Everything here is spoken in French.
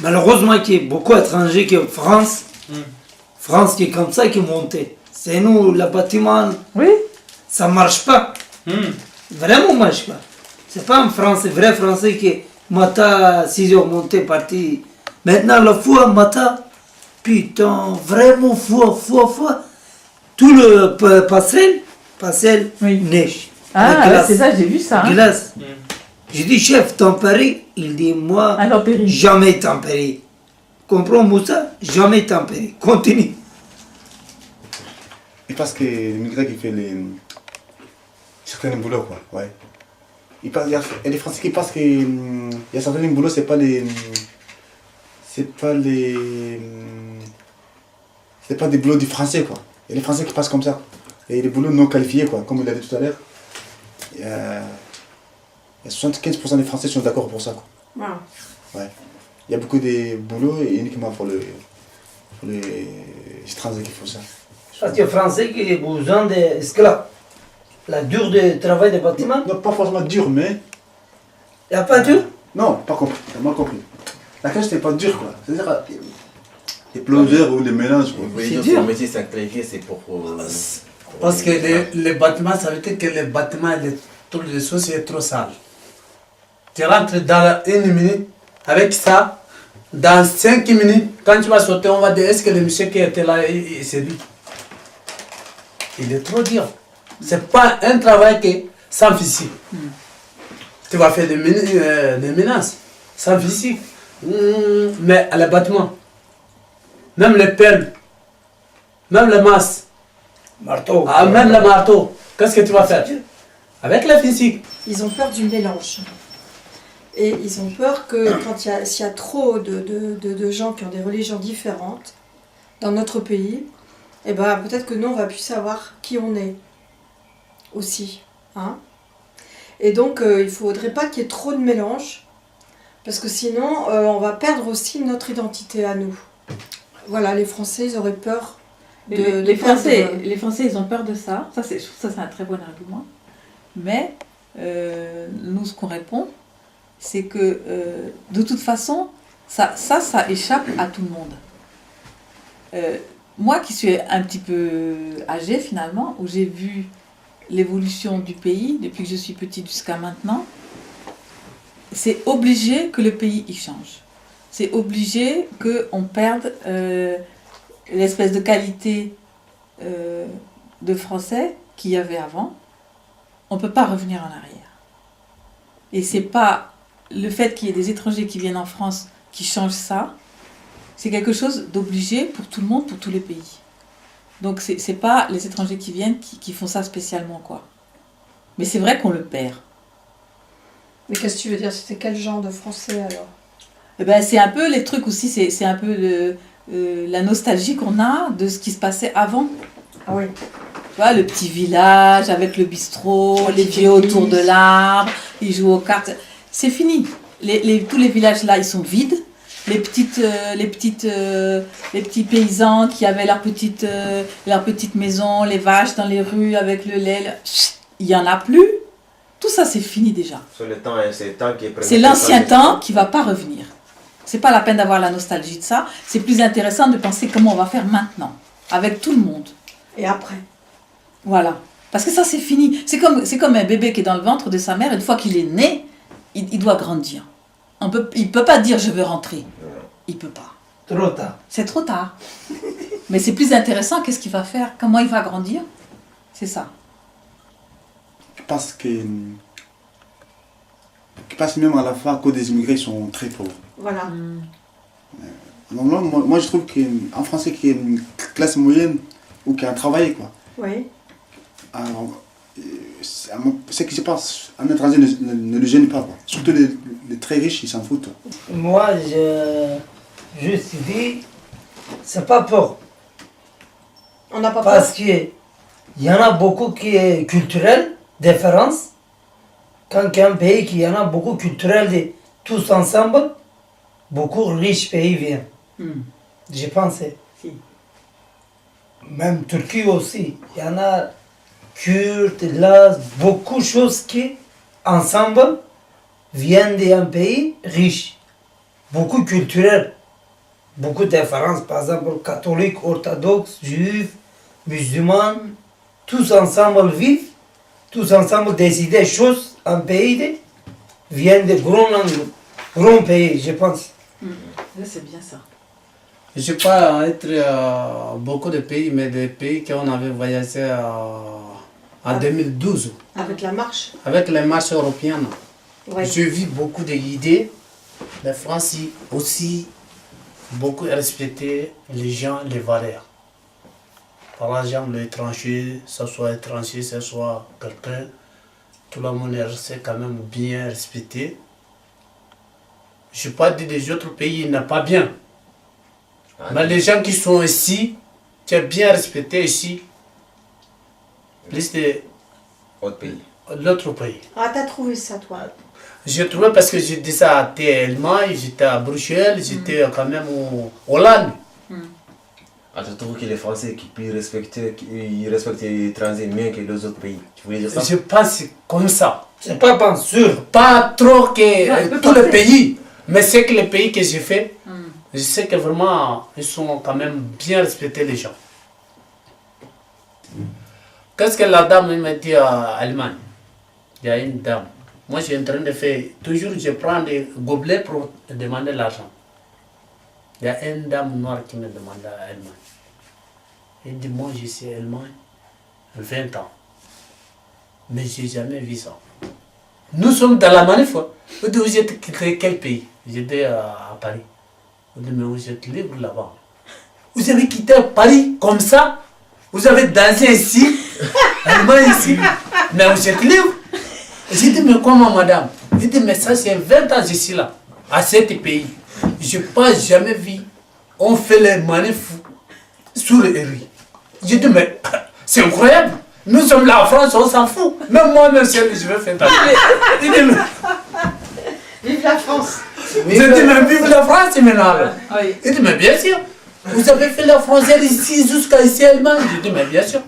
Malheureusement, il y a beaucoup d'étrangers qui en France. France qui est comme ça, qui est montée. C'est nous, le bâtiment, Oui. ça ne marche pas. Vraiment, ne marche pas. C'est pas un Français, vrai Français qui est Mata, 6 heures monté, parti. Maintenant, le foie, Mata, putain, vraiment foie. Tout le passerelle, Oui. neige. Ah, glace. c'est ça, j'ai vu ça. Hein. Glace. J'ai dit, chef, tempéré. Il dit, moi, Intempérie. jamais tempéré. Comprends, Moussa? Jamais tempéré. Continue. Et parce que les migrants qui font certains boulots, quoi. Ouais. Il y a les Français qui pensent qu'il y a certains boulots, c'est pas des boulots du français, quoi. Il y a les Français qui passent comme ça. Et les boulots non qualifiés, quoi. Comme il l'a dit tout à l'heure. Il y a 75% des Français sont d'accord pour ça, quoi. Wow. Ouais. Il y a beaucoup de boulots et uniquement pour les étrangers qui font ça. Parce que les Français qui ont besoin d'esclaves. La dure de travail des bâtiments. Non, pas forcément dur, mais... Il n'y a pas dur? Non, pas compris. T'as mal compris. La question, c'était pas dur, quoi. C'est-à-dire, les plongeurs ou les mélanges, quoi. Oui, C'est donc dur. son métier, c'est clarifié, c'est pour... Parce que les bâtiments, ça veut dire que les bâtiments, toutes les choses, c'est trop sale. Tu rentres dans 1 minute, avec ça, dans 5 minutes, quand tu vas sortir, on va dire, est-ce que le monsieur qui était là, c'est lui? Il est trop dur. C'est pas un travail qui sans physique. Tu vas faire des menaces, sans physique. Mais à les bâtiments, même les pelles, même les masses, Marteau. même le marteau, qu'est-ce que tu vas faire? Avec la physique. Ils ont peur du mélange. Et ils ont peur que s'il y a trop de gens qui ont des religions différentes dans notre pays, eh ben, peut-être que nous, on va plus savoir qui on est aussi. Hein. Et donc, il ne faudrait pas qu'il y ait trop de mélange, parce que sinon, on va perdre aussi notre identité à nous. Voilà, les Français, ils auraient peur Les Français, ils ont peur de ça. Je trouve ça, c'est un très bon argument. Mais nous, ce qu'on répond, c'est que de toute façon, ça échappe à tout le monde. Moi qui suis un petit peu âgée finalement, où j'ai vu l'évolution du pays depuis que je suis petite jusqu'à maintenant, c'est obligé que le pays y change. C'est obligé qu'on perde l'espèce de qualité de français qu'il y avait avant. On ne peut pas revenir en arrière. Et c'est pas le fait qu'il y ait des étrangers qui viennent en France qui changent ça. C'est quelque chose d'obligé pour tout le monde, pour tous les pays. Donc c'est pas les étrangers qui viennent qui font ça spécialement, quoi. Mais c'est vrai qu'on le perd. Mais qu'est-ce que tu veux dire? C'était quel genre de français alors? Eh ben, c'est un peu les trucs aussi, c'est un peu la nostalgie qu'on a de ce qui se passait avant. Ah oui. Tu vois, le petit village avec le bistrot, les vieux autour de l'arbre, ils jouent aux cartes. C'est fini. Tous les villages là, ils sont vides. Les petits paysans qui avaient leur petite maison, les vaches dans les rues avec le lait, il n'y en a plus. Tout ça, c'est fini déjà. C'est l'ancien temps qui ne va pas revenir. C'est pas la peine d'avoir la nostalgie de ça. C'est plus intéressant de penser comment on va faire maintenant, avec tout le monde. Et après? Voilà. Parce que ça, c'est fini. C'est comme un bébé qui est dans le ventre de sa mère. Une fois qu'il est né, il doit grandir. Il ne peut pas dire « je veux rentrer ». Il ne peut pas. Trop tard. C'est trop tard. Mais c'est plus intéressant, qu'est-ce qu'il va faire? Comment il va grandir? C'est ça. qui passent même à la fois à cause des immigrés sont très pauvres. Voilà. Normalement, moi je trouve qu'un Français qui est une classe moyenne ou qui a un travail, quoi, Oui. alors, ce qui se passe, un étranger ne le gêne pas, quoi. Surtout les très riches, ils s'en foutent. Moi, je juste dis, c'est pas peur. On n'a pas Parce qu'il y en a beaucoup qui est culturel, différence. Quand il y a un pays qui en a beaucoup culturel, tous ensemble, beaucoup riches pays viennent. Je pense. Si. Même Turquie aussi. Il y en a Kurdes, là, beaucoup de choses qui, ensemble, viennent d'un pays riche. Beaucoup culturel. Beaucoup de différences. Par exemple, catholiques, orthodoxes, juifs, musulmans, tous ensemble vivent, tous ensemble décident des choses, un pays viennent de grands pays, je pense. Là, c'est bien ça. Je ne sais pas être beaucoup de pays, mais des pays qu'on avait voyagé en 2012 avec la marche. avec les marches européennes. Ouais. J'ai vu beaucoup d'idées. La France aussi beaucoup respecter les gens, les valeurs. Par exemple, l'étranger, que ce soit étranger, que ce soit quelqu'un, tout le monde est quand même bien respecté. Je n'ai pas dit des autres pays, il n'est pas bien. Mais les gens qui sont ici, tu es bien respecté ici, plus de Autre pays. l'autre pays. Ah, t'as trouvé ça, toi? J'ai trouvé parce que j'ai déjà été à Allemagne, j'étais à Bruxelles, j'étais quand même en Hollande. Ah, tu trouves que les Français qui peuvent respecter, ils respectent les étrangers mieux que les autres pays. Tu voulais dire ça? Je pense comme ça. C'est pas bien sûr. Pas trop que Non, il peut tous les penser. pays, mais c'est que les pays que j'ai fait, je sais que vraiment, ils sont quand même bien respectés les gens. Qu'est-ce que la dame m'a dit à Allemagne? Il y a une dame. Moi, je suis en train de faire, toujours je prends des gobelets pour demander l'argent. Il y a une dame noire qui me demande à Allemagne. Elle dit, moi, je suis Allemagne, 20 ans. Mais je n'ai jamais vu ça. Nous sommes dans la manif. Vous dites, vous êtes quitté quel pays? J'étais à Paris. Vous dites, mais vous êtes libre là-bas. Vous avez quitté Paris comme ça? Vous avez dansé ici, Allemagne ici, mais vous êtes libre? J'ai dit, mais comment madame? J'ai dit, mais ça c'est 20 ans que je suis là, à cet pays. Je n'ai pas jamais vu, on fait les manifs sur les rues. J'ai dit, mais c'est incroyable. Nous sommes là en France, on s'en fout. Même moi, même si je vais faire ta J'ai dit, mais... Vive la France! J'ai dit, mais vive la France maintenant. Oui. Il dit, mais bien sûr. Vous avez fait la frontière ici jusqu'à ici Allemagne. J'ai dit, mais bien sûr.